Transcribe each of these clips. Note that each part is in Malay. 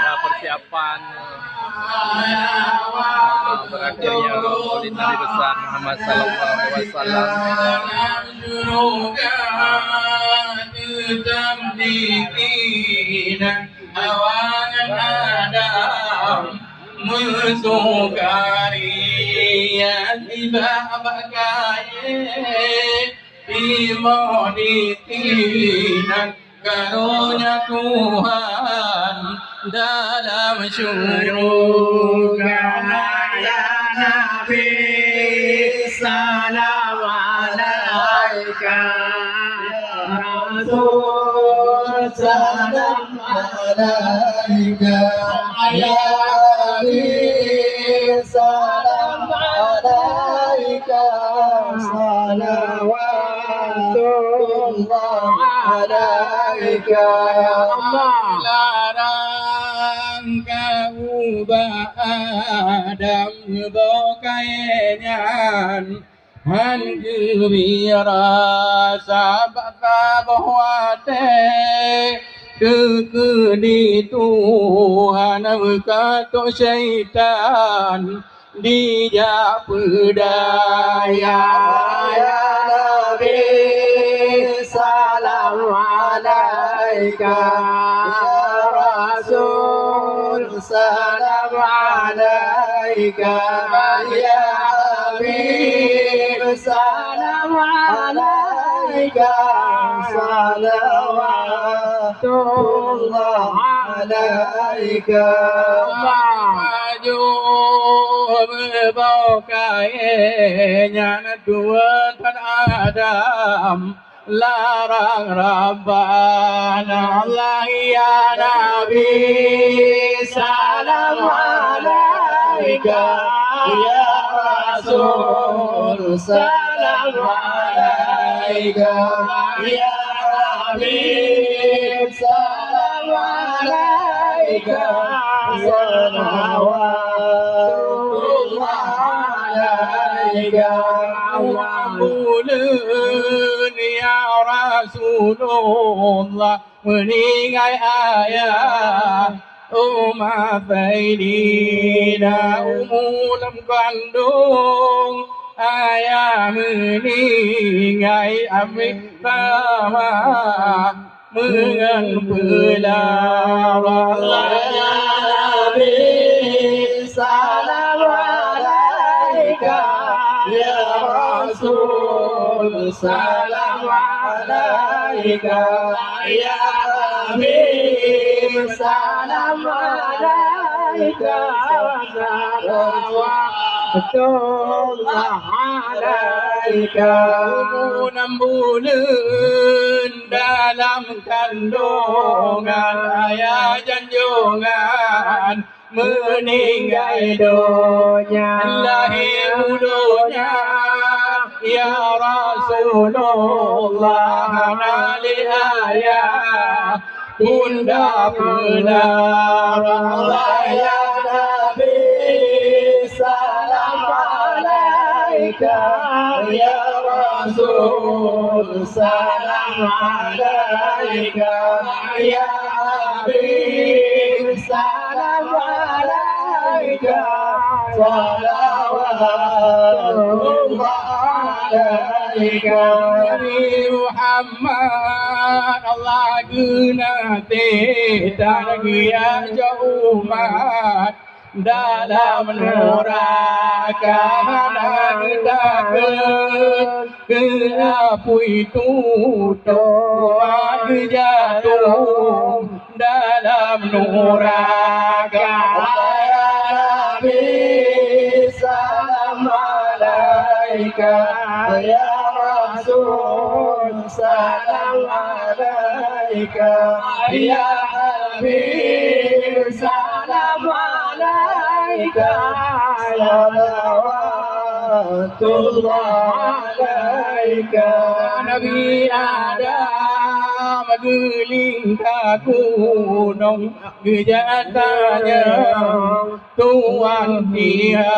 Ya, persiapan berakhirnya Maulid Nabi besar Muhammad sallallahu alaihi wasallam. Karunia Tuhan dalam surga ya Nabi salam alaika Rasul salam alaika ya Nabi salam alaika salawatullah alaika larang kau Adam bokaian han gembira sabak bahwa cứ đi tu Nam kato syaitan đi ya budaya ya Nabi salam alaika ya Rasul salam alaika ya Habib salam alaika salawatullah alaika maju berbau kayaknya Tuhan Adam larang Rabbana Allah ya Nabi salam alaika ya Rasul salam alaika ya Habib salam alaika salawatullah alaika Ambulun ya Rasulullah meninggal ayah Umat Faidina umulam kandung ayah meninggal amik sama mengempelar ya Nabi salam alaika ya Rasul salam alaika ya Habib salam alaika salawatullah alaika 6 bulan dalam kandungan ayah janjungan meninggal dunia lahir dunia ya Rasulullah nali ayah bunda benar Allah ya Nabi salam alaika ya Rasul salam alaika ya Habib salam alaika salawatullah alaika Nabi Muhammad Allah guna dan dia jauh umat dalam neraka ke api tutup jatuh dalam neraka ya Nabi salam alaika ya Rasul salam alaika ya Habib salam alaika salawatullah alaika Nabi Adam geling kaku nong gejatanya Tuhan dia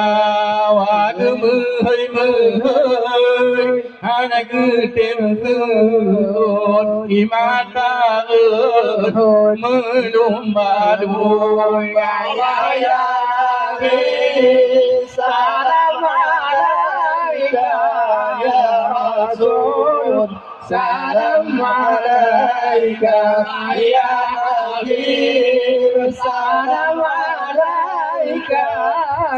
wa mười anak tim iman ta melum badu ya salam alaika ya Rasul salam alaika ya Habib salam alaika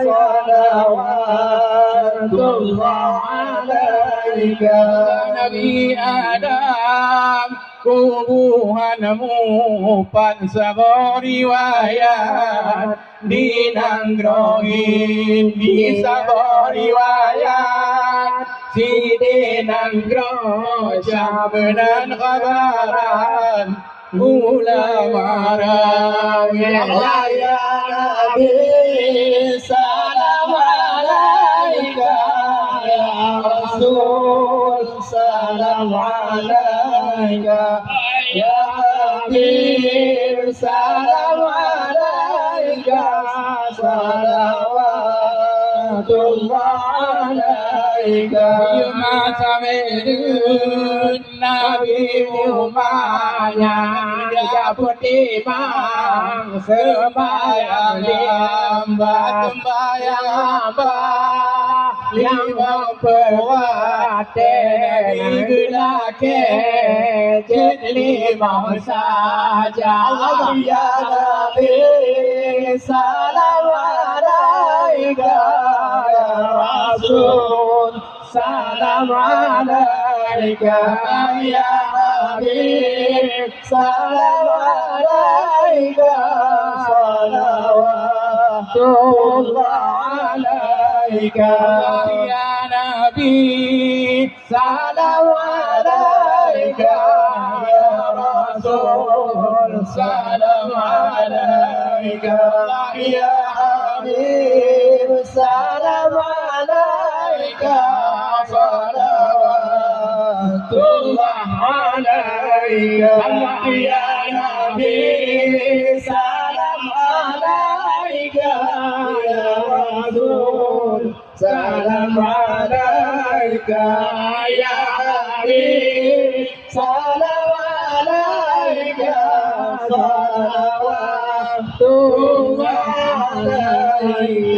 salawatullah alaika Nabi Adam kubuhanmu pansabor riwayat dinanggroin di sabor riwayat si dinanggro jabenan kabaran ulama rawiya ya Nabi salam alaika ya Rasul salam alaika ya Habib salam alaika salawatullah alaika Yuma samedun Nabi umanya ya putih mang sembahyang lambat sembahyang lima pewate guna ke lima saja ya Nabi salam alaika ya Rasul salam alaika ya Habib salam alaika salawatullah alaika ya Nabi salam alaika ya Rasul salam alaika ya Habib salam alaika salawatullah alaika ya Nabi salam alaika ya Rasul salam alaika ya Habib salam alaika salawatullah alaika